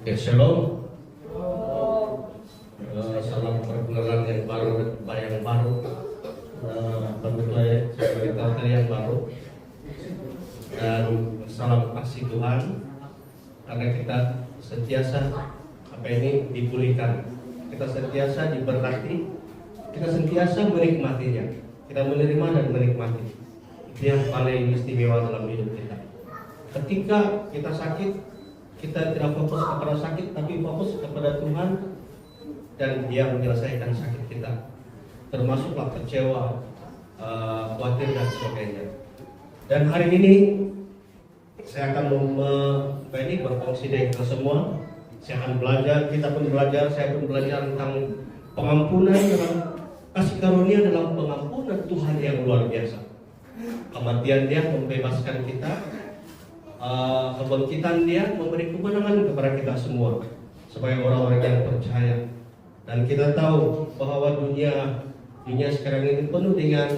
Ya, shalom. Salam perkenalan yang baru, sebagai tawakel yang baru, dan salam kasih Tuhan karena kita sentiasa dipulihkan, kita sentiasa diberkati, kita sentiasa menikmatinya, kita menerima dan menikmati. Itu yang paling istimewa dalam hidup kita. Ketika kita sakit, kita tidak fokus kepada sakit, tapi fokus kepada Tuhan, dan Dia menyelesaikan sakit kita, termasuklah kecewa, khawatir dan sebagainya. Dan hari ini saya akan berfungsi dengan kita semua. Saya akan belajar, saya pun belajar tentang pengampunan dalam kasih karunia, dalam pengampunan Tuhan yang luar biasa. Kematian Dia membebaskan kita, kebangkitan Dia memberi kemenangan kepada kita semua sebagai orang-orang yang percaya. Dan kita tahu bahwa dunia sekarang ini penuh dengan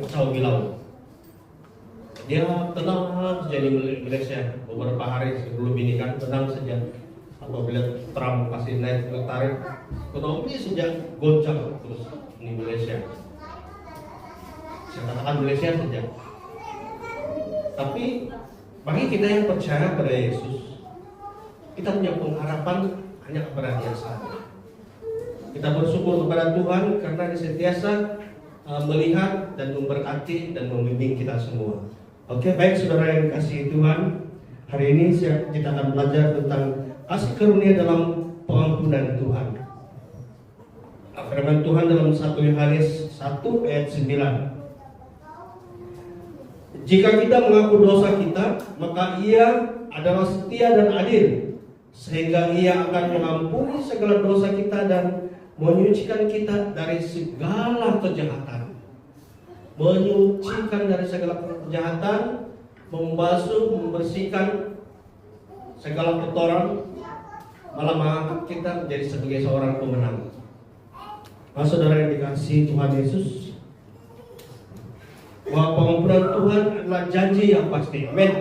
kacau bilau. Dia tenang saja di Malaysia beberapa hari sebelum ini kan, tenang saja. Apabila Trump kasih naik tarif ekonomi sejak goncang terus di Malaysia. Saya katakan Malaysia saja. Tapi bagi kita yang percaya pada Yesus, kita punya pengharapan hanya kepada Dia saja. Kita bersyukur kepada Tuhan karena Dia sentiasa melihat dan memberkati dan membimbing kita semua. Oke, baik saudara yang dikasihi Tuhan, hari ini kita akan belajar tentang kasih karunia dalam pengampunan Tuhan. Firman Tuhan dalam 1 Yohanes 1 ayat 9. Jika kita mengaku dosa kita, maka Ia adalah setia dan adil, sehingga Ia akan mengampuni segala dosa kita dan menyucikan kita dari segala kejahatan. Menyucikan dari segala kejahatan, membasuh, membersihkan segala kotoran, malah mengangkat kita menjadi sebagai seorang pemenang. Nah, saudara yang dikasihi Tuhan Yesus, bahwa pengampunan Tuhan adalah janji yang pasti. Amin.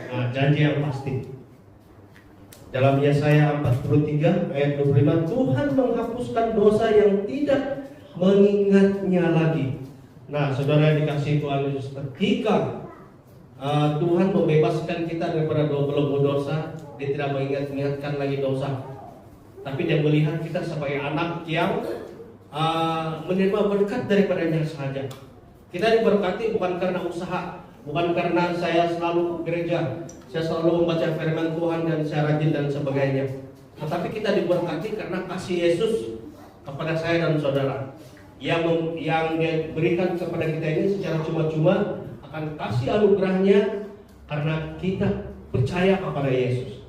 Nah, janji yang pasti. Dalam Yesaya 43 ayat 25, Tuhan menghapuskan dosa yang tidak mengingatnya lagi. Nah, saudara yang dikasihi Tuhan Yesus, ketika Tuhan membebaskan kita daripada belenggu dosa, Dia tidak mengingatkan lagi dosa, tapi Dia melihat kita sebagai anak yang menerima berkat daripadanya saja. Kita diberkati bukan karena usaha, bukan karena saya selalu ke gereja, saya selalu membaca firman Tuhan dan saya rajin dan sebagainya. Tetapi kita diberkati karena kasih Yesus kepada saya dan saudara, yang Dia berikan kepada kita ini secara cuma-cuma, akan kasih anugerahnya karena kita percaya kepada Yesus.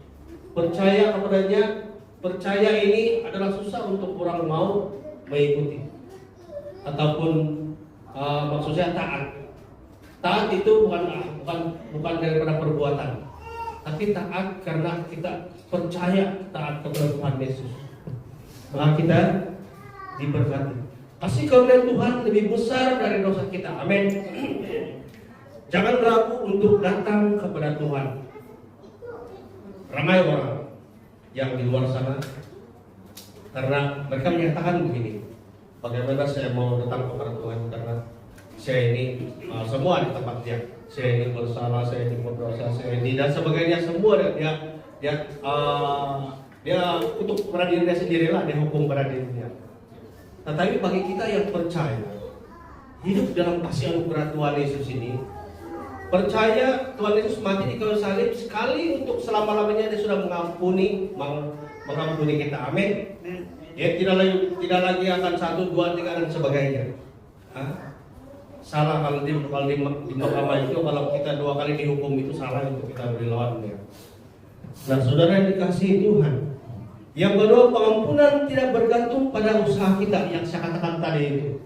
Percaya kepadanya, percaya ini adalah susah untuk orang mau mengikuti, ataupun maksudnya taat. Taat itu bukan daripada perbuatan, tapi taat karena kita percaya taat kepada Tuhan Yesus. Maka kita diberkati. Kasih karunia Tuhan lebih besar dari dosa kita. Amin. Jangan ragu untuk datang kepada Tuhan. Ramai orang yang di luar sana, karena mereka menyatakan begini, bagaimana saya mau datang kepada Tuhan karena saya ini semua di tempat Dia. Saya ini bersalah, saya ini berdosa, saya ini dan sebagainya, semua dia untuk pada dirinya sendirilah, dia hukum pada dirinya. Tetapi bagi kita yang percaya, hidup dalam kasih anugerah Tuhan Yesus ini, percaya Tuhan Yesus mati di kayu salib sekali untuk selama-lamanya, Dia sudah mengampuni kita. Amin. Dia tidak lagi akan 1, 2, 3 dan sebagainya. Salah kalau di mahkamah itu, kalau kita 2 kali dihukum itu salah, untuk kita berlawan Dia. Nah, saudara yang dikasihi Tuhan, yang kedua, pengampunan tidak bergantung pada usaha kita yang saya katakan tadi itu.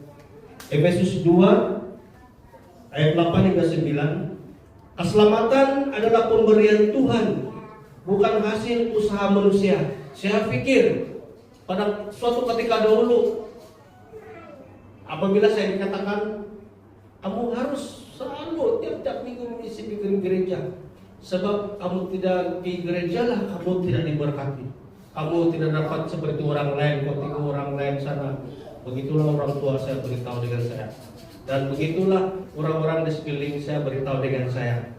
Efesus 2 ayat 8 hingga 9. Keselamatan adalah pemberian Tuhan, bukan hasil usaha manusia. Saya pikir pada suatu ketika dahulu, apabila saya dikatakan kamu harus selalu tiap-tiap minggu mengisi pikiran gereja, Sebab kamu tidak di gereja lah, kamu tidak diberkati. Kamu tidak dapat seperti orang lain, ketika orang lain sana. Begitulah orang tua saya beritahu dengan saya. Dan begitulah orang-orang di sekeliling saya beritahu dengan saya.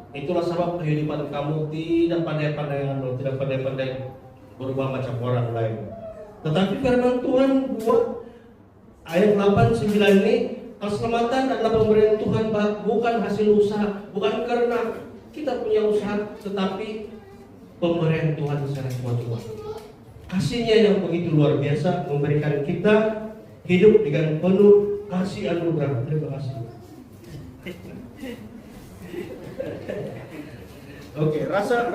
Itulah sebab kehidupan kamu tidak pandai-pandai, tidak pandai-pandai berubah macam orang lain. Tetapi firman Tuhan 2 ayat 8-9 ini, keselamatan adalah pemberian Tuhan, bukan hasil usaha, bukan karena kita punya usaha, tetapi pemberian Tuhan secara cuma-cuma. Kasih-Nya yang begitu luar biasa memberikan kita hidup dengan penuh kasih anugerah. Terima kasih. Oke, rasa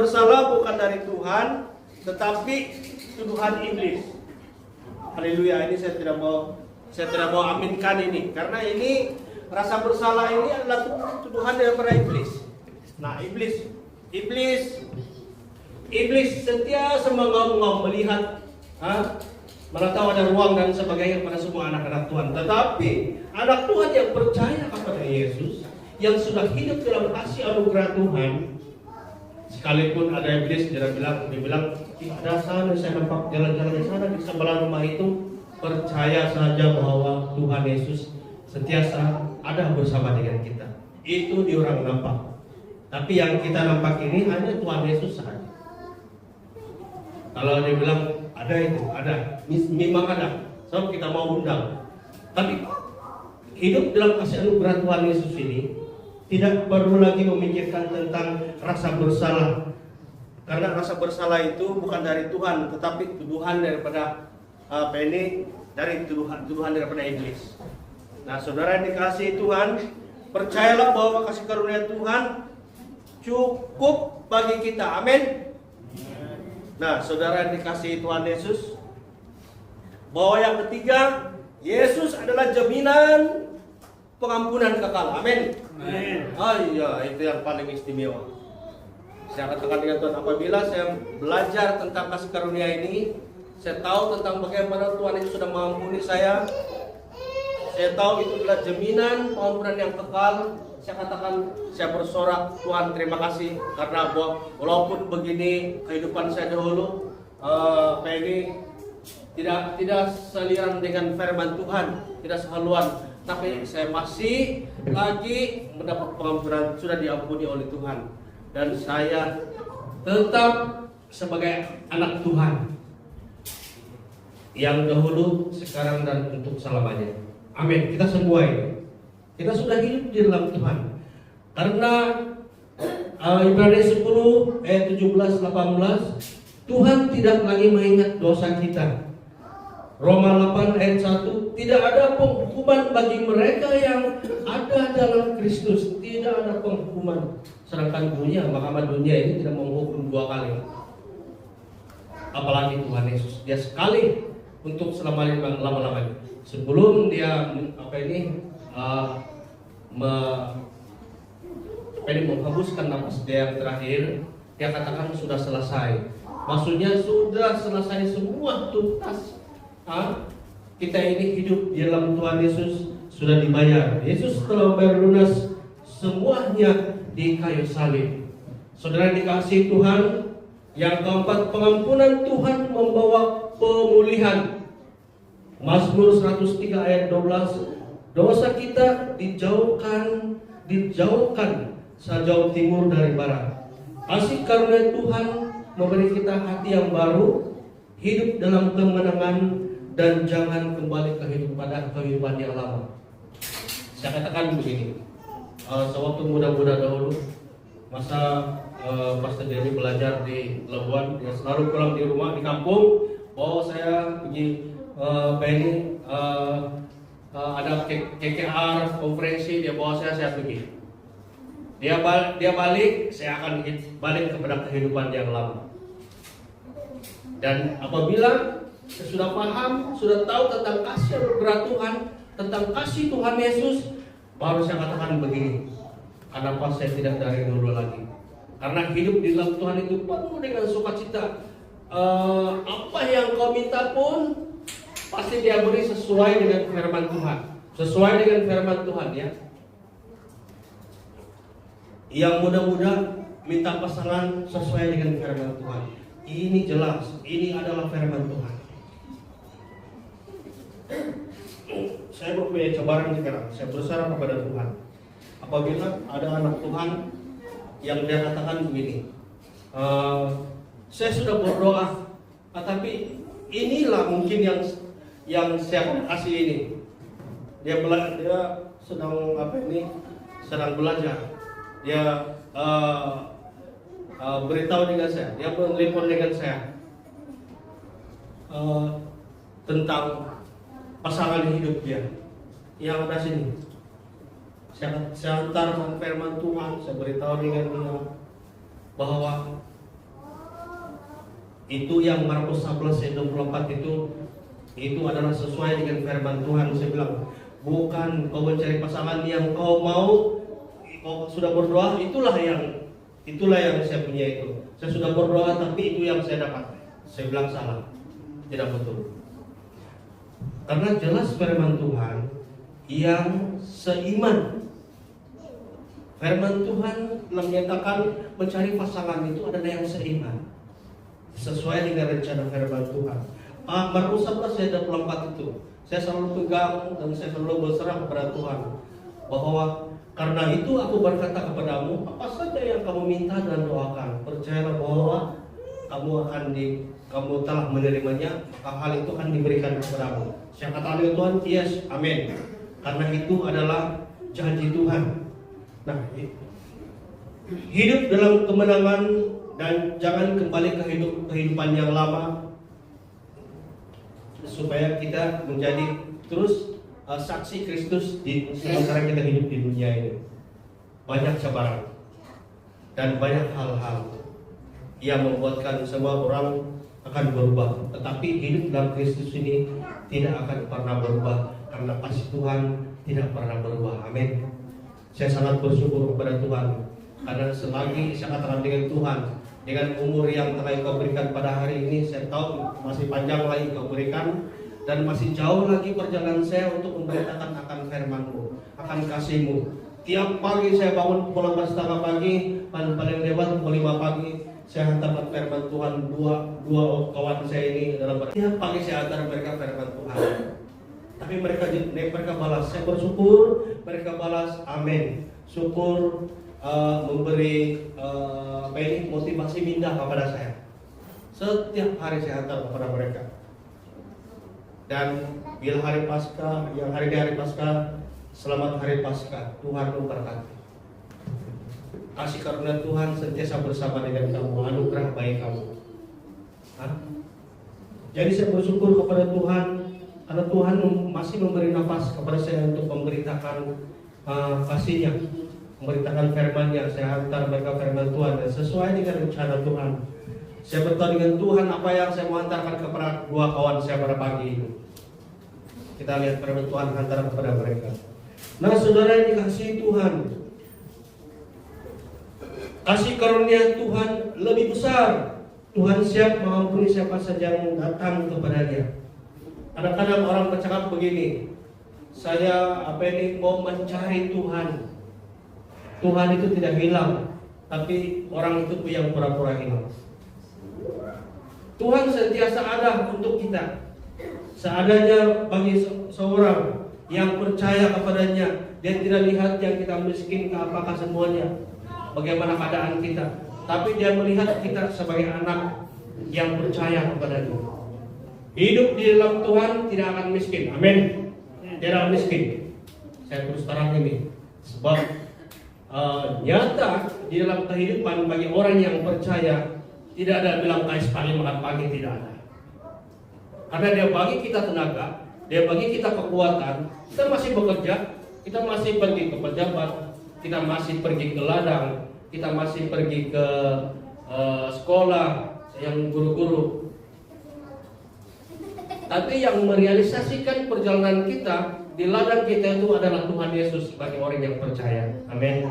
bersalah bukan dari Tuhan, tetapi tuduhan iblis. Haleluya, ini saya tidak mau aminkan ini, karena ini rasa bersalah ini adalah tuduhan daripada iblis. Nah, iblis sentiasa mengaum-ngaum melihat, mana tahu ada ruang dan sebagainya pada semua anak-anak Tuhan. Tetapi anak Tuhan yang percaya kepada Yesus, yang sudah hidup dalam kasih anugerah Tuhan, sekalipun ada iblis dia bilang ada sana, saya nampak jalan-jalan di sana di sebelah rumah itu, percaya saja bahwa Tuhan Yesus sentiasa ada bersama dengan kita. Itu di orang nampak. Tapi yang kita nampak ini hanya Tuhan Yesus saja. Kalau dia bilang ada itu, ada, memang ada. Sebab kita mau undang. Tapi hidup dalam kasih anugerah Tuhan Yesus ini tidak perlu lagi memikirkan tentang rasa bersalah. Karena rasa bersalah itu bukan dari Tuhan, tetapi tuduhan daripada tuduhan daripada iblis. Nah, saudara yang dikasihi Tuhan, percayalah bahwa kasih karunia Tuhan cukup bagi kita. Amin. Nah, saudara yang dikasihi Tuhan Yesus, bahwa yang ketiga, Yesus adalah jaminan pengampunan kekal. Amin. Iya, itu yang paling istimewa. Saya katakan dengan Tuhan, apabila saya belajar tentang kasih karunia ini, saya tahu tentang bagaimana Tuhan itu sudah mengampuni saya. Saya tahu itu adalah jaminan pengampunan yang kekal. Saya katakan, saya bersorak, Tuhan terima kasih, karena walaupun begini kehidupan saya dahulu tidak seliran dengan firman Tuhan, tidak sehaluan, tapi saya masih lagi mendapat pengampunan, sudah diampuni oleh Tuhan, dan saya tetap sebagai anak Tuhan yang dahulu, sekarang, dan untuk selamanya. Amin. Kita semua ini, kita sudah hidup di dalam Tuhan. Karena Ibrani 10 ayat 17-18, Tuhan tidak lagi mengingat dosa kita. Roma 8 ayat 1, tidak ada penghukuman bagi mereka yang ada dalam Kristus. Tidak ada penghukuman. Sedangkan mahkamah dunia ini tidak menghukum dua kali. Apalagi Tuhan Yesus, dia sekali untuk selama-lamanya. Sebelum dia menghembuskan napas dia yang terakhir, dia katakan sudah selesai. Maksudnya sudah selesai semua, tuntas. Kita ini hidup di dalam Tuhan Yesus sudah dibayar. Yesus telah membayar lunas semuanya di kayu salib. Saudara dikasihi Tuhan, yang keempat, pengampunan Tuhan membawa pemulihan. Mazmur 103 ayat 12, dosa kita dijauhkan sejauh timur dari barat. Kasih karunia Tuhan memberi kita hati yang baru, hidup dalam kemenangan, dan jangan kembali kehidupan yang lama. Saya katakan begini, sewaktu muda-muda dahulu, masa Pastor Jerry belajar di Labuan, dia selalu pulang di rumah di kampung, saya pergi ada KKR konferensi, dia bawa saya pergi. Dia balik, saya akan balik kepada kehidupan yang lama. Dan apabila saya sudah paham, sudah tahu tentang kasih anugerah Tuhan, tentang kasih Tuhan Yesus, baru saya katakan begini, kenapa saya tidak dari dulu lagi? Karena hidup di dalam Tuhan itu penuh dengan sukacita. Apa yang kau minta pun pasti dia beri sesuai dengan firman Tuhan. Sesuai dengan firman Tuhan ya. Yang muda-muda minta pasangan sesuai dengan firman Tuhan. Ini jelas, ini adalah firman Tuhan. Saya mempunyai cobaan sekarang. Saya berusaha kepada Tuhan. Apabila ada anak Tuhan yang dia katakan begini, saya sudah berdoa, tapi inilah mungkin yang saya kasih ini. Dia sedang sedang belajar. Dia beritahu dengan saya, dia menelpon dengan saya tentang pasangan hidup dia yang ada sini. Saya hantarkan firman Tuhan, saya beritahu dengan dia bahwa itu yang Markus 11 ayat 24 itu adalah sesuai dengan firman Tuhan. Saya bilang, bukan kau mencari pasangan yang kau mau, kau sudah berdoa, itulah yang saya punya itu. Saya sudah berdoa tapi itu yang saya dapat. Saya bilang salah, tidak betul. Karena jelas firman Tuhan yang seiman. Firman Tuhan menyatakan mencari pasangan itu adalah yang seiman, sesuai dengan rencana firman Tuhan. Markus 11 ayat 24 itu saya selalu pegang dan saya selalu berserah kepada Tuhan, bahwa karena itu aku berkata kepadamu, apa saja yang kamu minta dan doakan, percayalah bahwa kamu telah menerimanya, hal itu akan diberikan kepadamu. Saya katakan dengan Tuhan, yes, amin. Karena itu adalah janji Tuhan. Nah, hidup dalam kemenangan dan jangan kembali ke kehidupan yang lama, supaya kita menjadi terus saksi Kristus di sementara kita hidup di dunia ini. Banyak cabaran dan banyak hal-hal yang membuatkan semua orang akan berubah, tetapi hidup dalam Kristus ini tidak akan pernah berubah, karena kasih Tuhan tidak pernah berubah. Amin. Saya sangat bersyukur kepada Tuhan, karena selagi saya katakan dengan Tuhan, dengan umur yang telah Kau berikan pada hari ini, saya tahu masih panjang lagi Kau berikan, dan masih jauh lagi perjalanan saya untuk memberitakan akan firman-Mu, akan kasih-Mu. Tiap pagi saya bangun pukul 4:30 pagi, paling lewat pukul 5 pagi, saya hantarkan firman Tuhan. Dua kawan saya ini dalam tiap pagi saya hantar mereka firman Tuhan. Tapi mereka balas, saya bersyukur, mereka balas, amin. Syukur, memberi motivasi mindah kepada saya. Setiap hari saya hantar kepada mereka. Dan bila hari Paskah, yang hari ini hari Paskah, selamat hari Paskah, Tuhan memberkati. Kasih karunia Tuhan sentiasa bersama dengan kamu, anugerah bagi kamu. Jadi saya bersyukur kepada Tuhan, karena Tuhan masih memberi nafas kepada saya untuk memberitakan kasih-Nya, memberitakan firman-Nya. Saya hantar mereka firman Tuhan dan sesuai dengan rencana Tuhan. Saya bertanya dengan Tuhan apa yang saya mau hantarkan kepada dua kawan saya pada pagi ini. Kita lihat firman Tuhan hantar kepada mereka. Nah, saudara yang dikasihi Tuhan, kasih karunia Tuhan lebih besar. Tuhan siap mengampuni siapa saja yang datang kepadanya. Kadang-kadang orang bercakap begini, saya mau mencari Tuhan. Tuhan itu tidak hilang, tapi orang itu yang pura-pura hilang. Tuhan sentiasa ada untuk kita. Seadanya bagi seorang yang percaya kepadanya, dia tidak lihat yang kita miskin ke apakah semuanya, bagaimana keadaan kita, tapi dia melihat kita sebagai anak yang percaya kepadanya. Hidup di dalam Tuhan tidak akan miskin, amin. Tidak akan miskin. Saya terus terang ini, sebab nyata di dalam kehidupan bagi orang yang percaya, tidak ada bilang kais pagi makan pagi, tidak ada. Karena dia bagi kita tenaga, dia bagi kita kekuatan. Kita masih bekerja, kita masih pergi ke pejabat, kita masih pergi ke ladang, kita masih pergi ke sekolah yang guru-guru. Tapi yang merealisasikan perjalanan kita di ladang kita itu adalah Tuhan Yesus bagi orang yang percaya. Amin.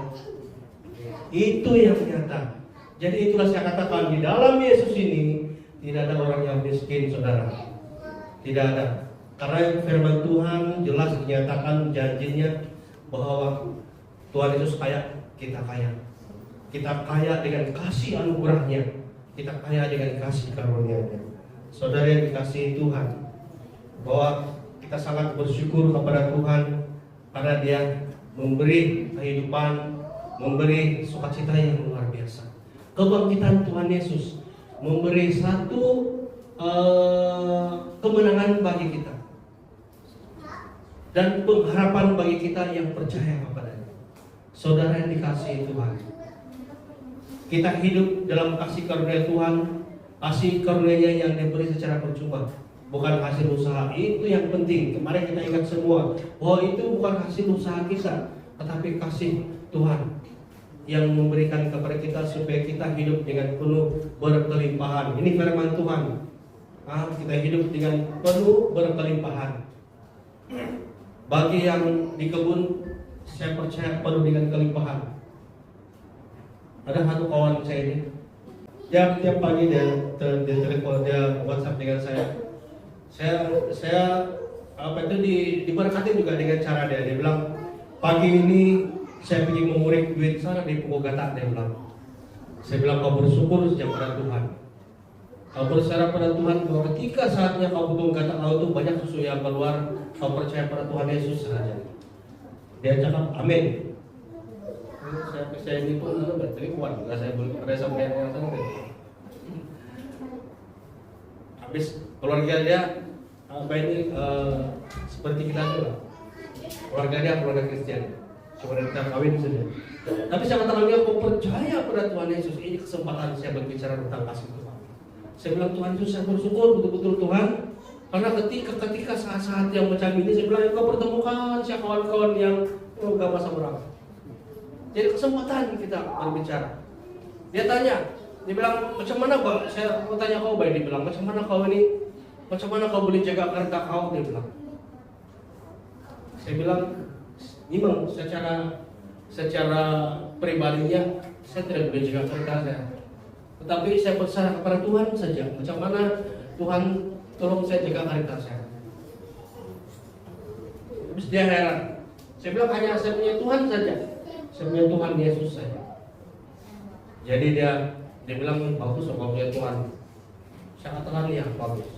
Itu yang nyata. Jadi itulah saya katakan, di dalam Yesus ini tidak ada orang yang miskin, saudara. Tidak ada. Karena firman Tuhan jelas dinyatakan janjinya bahwa Tuhan Yesus kaya, kita kaya. Kita kaya dengan kasih anugerahnya, kita kaya dengan kasih karunia-Nya. Saudara yang dikasihi Tuhan, bahwa kita sangat bersyukur kepada Tuhan karena Dia memberi kehidupan, memberi sukacita yang luar biasa. Kebangkitan Tuhan Yesus memberi satu kemenangan bagi kita dan pengharapan bagi kita yang percaya kepada-Nya. Saudara yang dikasihi Tuhan, kita hidup dalam kasih karunia Tuhan, kasih karunia-Nya yang diberi secara percuma, bukan hasil usaha. Itu yang penting. Kemarin kita ingat semua bahwa itu bukan hasil usaha kita, tetapi kasih Tuhan yang memberikan kepada kita supaya kita hidup dengan penuh berkelimpahan. Ini firman Tuhan. Kita hidup dengan penuh berkelimpahan. Bagi yang di kebun, saya percaya penuh dengan kelimpahan. Ada satu kawan saya ini, tiap pagi dia telepon, dia WhatsApp dengan saya. Saya diberkati juga dengan cara dia bilang, pagi ini saya pergi mengurik duit sana di Pokok Gata, dia bilang. Saya bilang, kau bersyukur saja pada Tuhan. Kau berserah pada Tuhan bahwa ketika saatnya kau butuh kata kau itu banyak susu yang keluar, kau percaya pada Tuhan Yesus saja. Dia cakap amin. Saya ini pun berarti kuat, nggak saya boleh pada sampai yang sana. Habis keluarga dia seperti kita juga. Keluarga dia keluarga Kristen, cuma kita kawin saja. Tapi saya katakan dia, kau percaya pada Tuhan Yesus. Ini kesempatan saya berbicara tentang kasih Tuhan. Saya bilang, Tuhan Yesus, saya bersyukur betul-betul Tuhan, karena ketika saat-saat yang macam ini, saya bilang, kau pertemukan siapa kawan-kawan yang gak masa berapa. Jadi kesempatan kita berbicara. Dia tanya, dia bilang, macam mana Pak? Saya mau tanya kau, baik. Dia bilang, macam mana kau boleh jaga harta kau? Dia bilang. Saya bilang, memang secara pribadinya saya tidak boleh jaga harta saya. Tetapi saya berserah kepada Tuhan saja. Macam mana Tuhan tolong saya jaga harta saya. Terus dia heran. Saya bilang, hanya saya punya Tuhan saja. Saya punya Tuhan Yesus saja. Jadi dia bilang, bagus kau punya Tuhan. Saya katakan, ya bagus.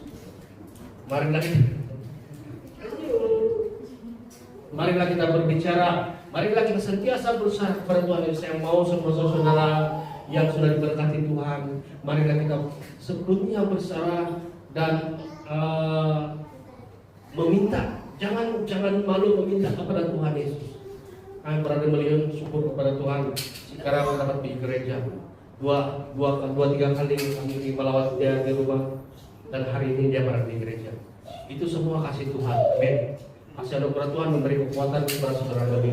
Marilah kita berbicara. Marilah kita sentiasa berusaha kepada Tuhan Yesus. Yang mau semua saudara yang sudah diberkati Tuhan, marilah kita sebelumnya berserah dan meminta. Jangan malu meminta kepada Tuhan Yesus. Kami berada melihat syukur kepada Tuhan. Sekarang dapat di gereja dua tiga kali kami melawat dia di rumah, dan hari ini dia berada di gereja. Itu semua kasih Tuhan. Amin. Kasih anugerah Tuhan memberi kekuatan kepada saudara kami.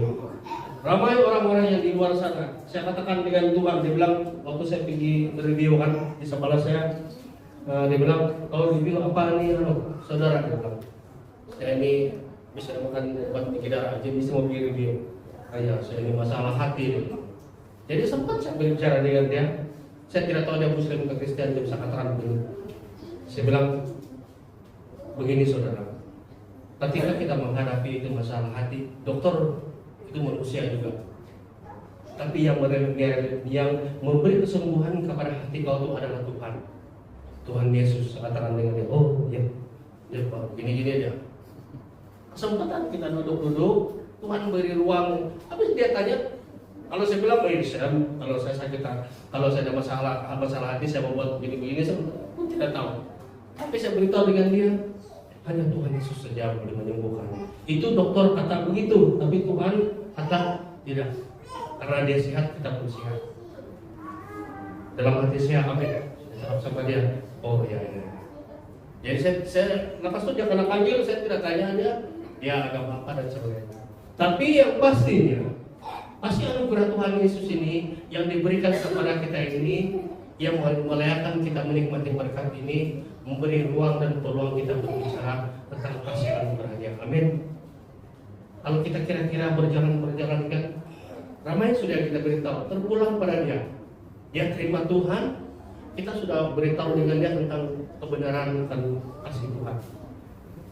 Ramai orang-orang yang di luar sana, saya katakan dengan Tuhan, dia bilang, waktu saya pergi review kan di sebelah saya, dia bilang, kau review apa nih saudara? Dia bilang, saya ini bisa makan buat bikin darah aja, bisa mau pergi review. Saya ini masalah hati. Jadi sempat saya berbicara dengan dia, saya tidak tahu dia Muslim atau Kristen, dia bisa katakan begini. Saya bilang, begini saudara, ketika kita menghadapi itu masalah hati, dokter itu manusia juga. Tapi yang memberi kesembuhan kepada hati kau itu adalah Tuhan. Tuhan Yesus. Katakan dengan dia, oh ya, Pak, gini aja. Kesempatan kita duduk, Tuhan beri ruang. Habis dia tanya, kalau saya bilang, kalau saya sakit, kalau saya ada masalah hati, saya mau buat begini, saya pun tidak tahu. Tapi saya beritahu dengan dia, hanya Tuhan Yesus saja yang boleh menyembuhkan. Itu dokter kata begitu, tapi Tuhan kata tidak. Karena dia sehat, kita pun sehat. Dalam hati saya, amin. Saya sama dia, oh ya. Jadi saya lepas itu dia kena panggil, saya tidak tanya dia agama apa dan sebagainya. Tapi yang pastinya, pasti anugerah Tuhan Yesus ini yang diberikan kepada kita ini, yang melayakan kita menikmati berkat ini, memberi ruang dan peluang kita berbicara tentang kasih anugerahnya. Amin. Kalau kita kira-kira berjalan kan, ramai sudah kita beritahu, terpulang pada dia. Dia terima Tuhan, kita sudah beritahu dengan dia tentang kebenaran dan kasih Tuhan.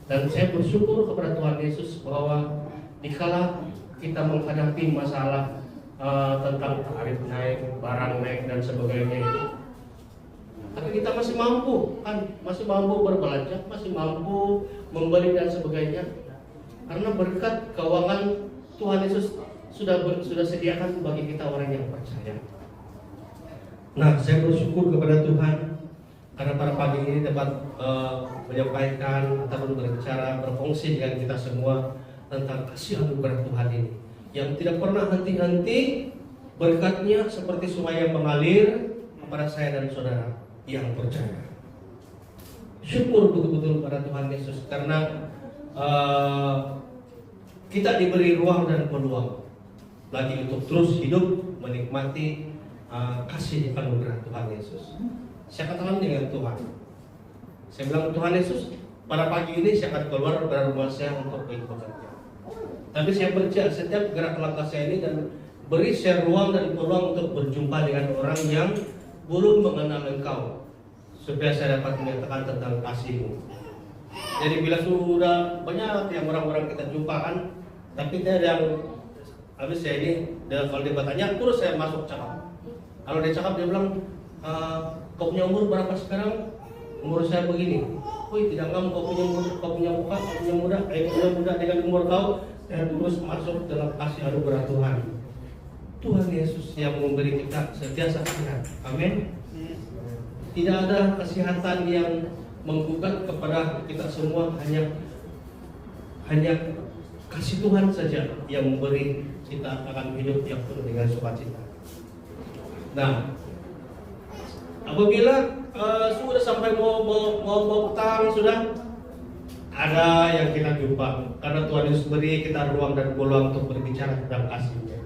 Dan saya bersyukur kepada Tuhan Yesus bahwa dikala kita menghadapi masalah tentang tarif naik, barang naik dan sebagainya itu, tapi kita masih mampu kan, masih mampu berbelanja, masih mampu membeli dan sebagainya, karena berkat keuangan Tuhan Yesus sudah sediakan bagi kita orang yang percaya. Nah, saya bersyukur kepada Tuhan karena pada pagi ini dapat menyampaikan ataupun berbicara, berfungsi dengan kita semua tentang kasih anugerah Tuhan ini yang tidak pernah henti-henti, berkatnya seperti sungai yang mengalir kepada saya dan saudara yang percaya. Syukur betul-betul pada Tuhan Yesus karena kita diberi ruang dan peluang lagi untuk terus hidup menikmati kasih anugerah Tuhan Yesus. Saya katakan dengan Tuhan, saya bilang Tuhan Yesus, pada pagi ini saya akan keluar dari rumah saya untuk pergi bekerja. Tapi saya percaya setiap gerak langkah saya ini dan beri saya ruang dan peluang untuk berjumpa dengan orang yang belum mengenal Engkau, supaya saya dapat menyatakan tentang kasih-Mu. Jadi bila sudah banyak yang orang-orang kita jumpakan, tapi dia yang habis saya ini, kalau dia bertanya terus saya masuk cakap. Kalau dia cakap dia bilang, kau punya umur berapa sekarang? Umur saya begini. Wih, tidak ngam, kau punya muda dengan umur kau. Saya terus masuk dalam kasih anugerah Tuhan. Tuhan Yesus yang memberi kita sentiasa sehat. Amin. Tidak ada kesehatan yang menggugat kepada kita semua, hanya kasih Tuhan saja yang memberi kita akan hidup yang penuh dengan sukacita. Nah, apabila sudah sampai mau petang, sudah ada yang kita jumpa karena Tuhan Yesus beri kita ruang dan peluang untuk berbicara tentang kasih-Nya.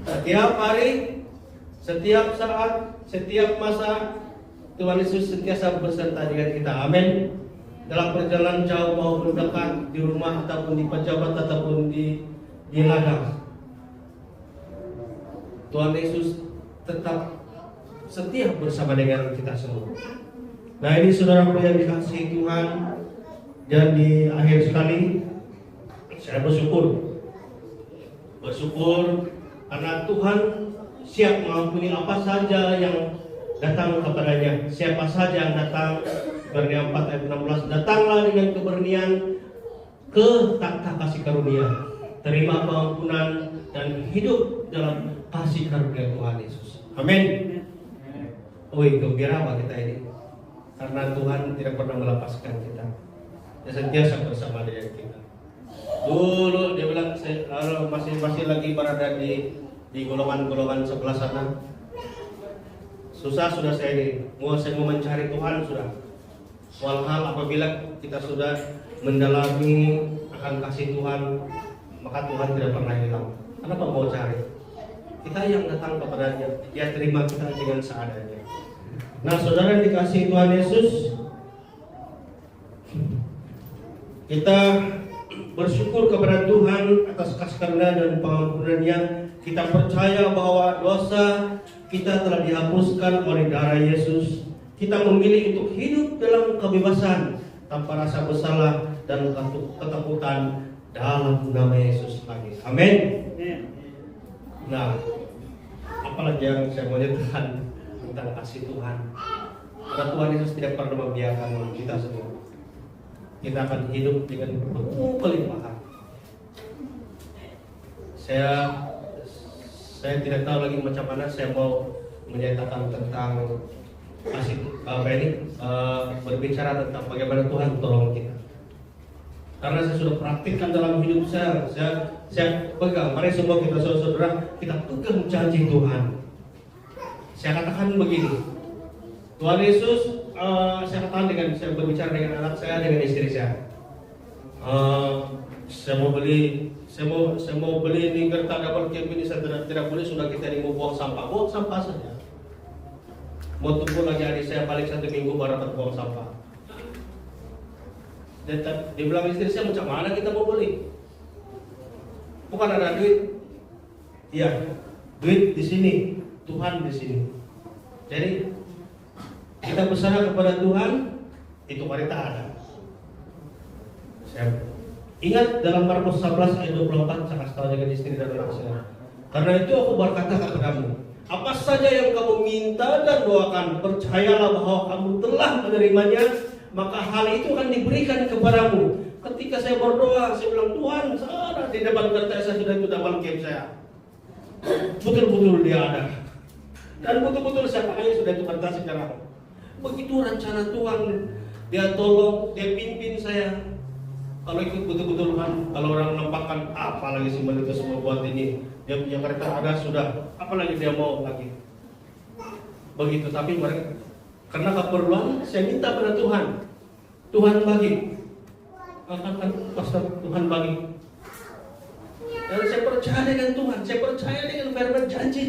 Setiap hari, setiap saat, setiap masa Tuhan Yesus sentiasa beserta dengan kita. Amin. Dalam perjalanan jauh maupun dekat, di rumah ataupun di pejabat ataupun di ladang, Tuhan Yesus tetap setia bersama dengan kita semua. Nah, ini saudara yang dikasihi Tuhan, dan di akhir sekali saya bersyukur karena Tuhan siap mengampuni apa saja yang datang kepadanya. Siapa saja yang datang, Ibrani 4 ayat 16, datanglah dengan keberanian ke takhta kasih karunia, terima pengampunan dan hidup dalam kasih karunia Tuhan Yesus. Amin. Wih, gembira kita ini karena Tuhan tidak pernah melepaskan kita. Dia sentiasa bersama dengan kita. Dulu dia bilang masih lagi berada di golongan sebelah sana. Susah sudah saya ini, saya mau mencari Tuhan sudah. Walhal apabila kita sudah mendalami akan kasih Tuhan, maka Tuhan tidak pernah hilang. Kenapa mau cari? Kita yang datang kepadanya, Dia terima kita dengan seadanya. Nah, saudara yang dikasihi Tuhan Yesus, kita bersyukur kepada Tuhan atas kasih karunia dan pengampunan-Nya. Kita percaya bahwa dosa kita telah dihapuskan oleh darah Yesus. Kita memilih untuk hidup dalam kebebasan tanpa rasa bersalah dan ketakutan dalam nama Yesus lagi. Amin. Nah, apalagi yang saya mau nyatakan tentang kasih Tuhan. Karena Tuhan Yesus tidak pernah membiarkan kita semua. Kita akan hidup dengan penuh kelimpahan. Saya tidak tahu lagi macam mana saya mau menyatakan tentang kasih berbicara tentang bagaimana Tuhan tolong kita. Karena saya sudah praktikkan dalam hidup saya pegang. Mari semua kita saudara kita pegang janji Tuhan. Saya katakan begini, Tuhan Yesus, saya katakan saya berbicara dengan anak saya, dengan istri saya. Saya mau beli ini kertas double camp ini, saya tidak boleh, sudah kita ini mau buang sampah saja. Mau tunggu lagi adik saya balik 1 minggu baru dapat buang sampah. Dia bilang istri saya, macam mana kita mau beli? Bukan ada duit. Iya, duit di sini, Tuhan di sini. Jadi kita bersandar kepada Tuhan, itu wanita ada. Saya ingat dalam Markus 11 ayat 24, saya kasih tahu dengan istri dan anak saya. Karena itu aku berkata kepadamu, apa saja yang kamu minta dan doakan, percayalah bahwa kamu telah menerimanya, maka hal itu akan diberikan kepadamu. Ketika saya berdoa, saya bilang, Tuhan, sana di depan kertas saya sudah itu dalam game saya. Betul-betul dia ada. Dan betul-betul saya pakai sudah itu kertas sekarang. Begitu rencana Tuhan, dia tolong, dia pimpin saya. Kalau ikut betul-betul kan, kalau orang nampakkan apalagi si itu semua buat ini, dia punya kereta ada sudah, apalagi dia mau lagi. Begitu, tapi mereka karena keperluan, saya minta pada Tuhan, Tuhan bagi, katakan pastor Tuhan bagi. Dan saya percaya dengan Tuhan, saya percaya dengan firman janji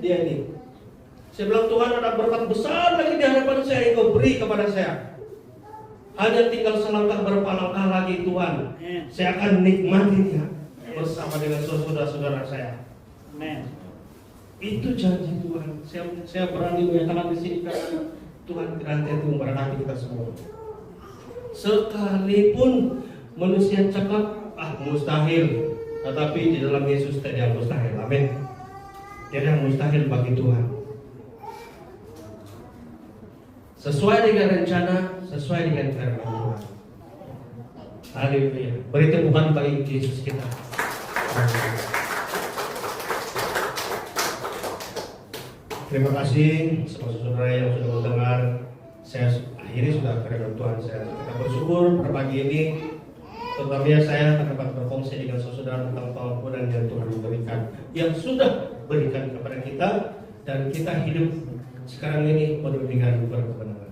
dia ini. Saya bilang Tuhan ada berkat besar lagi di hadapan saya yang kau beri kepada saya. Hanya tinggal selangkah berapa langkah lagi Tuhan, saya akan nikmatinya bersama dengan saudara-saudara saya. Amen. Itu janji Tuhan. Saya berani menyatakan di sini karena Tuhan nanti itu memberkati kita semua. Sekalipun manusia cakap mustahil, tetapi di dalam Yesus tidak ada mustahil. Amin. Tidak ada mustahil bagi Tuhan. Sesuai dengan rencana, sesuai dengan firman Tuhan. Haleluya. Beri tepukan bagi Yesus kita. Terima kasih saudara yang sudah mendengar. Saya akhirnya sudah firman Tuhan. Kita bersyukur pada pagi ini. Terutama saya dapat berfungsi dengan saudara tentang pengampunan yang Tuhan berikan, yang sudah berikan kepada kita, dan kita hidup sekarang ini penuh dengan berkemenangan.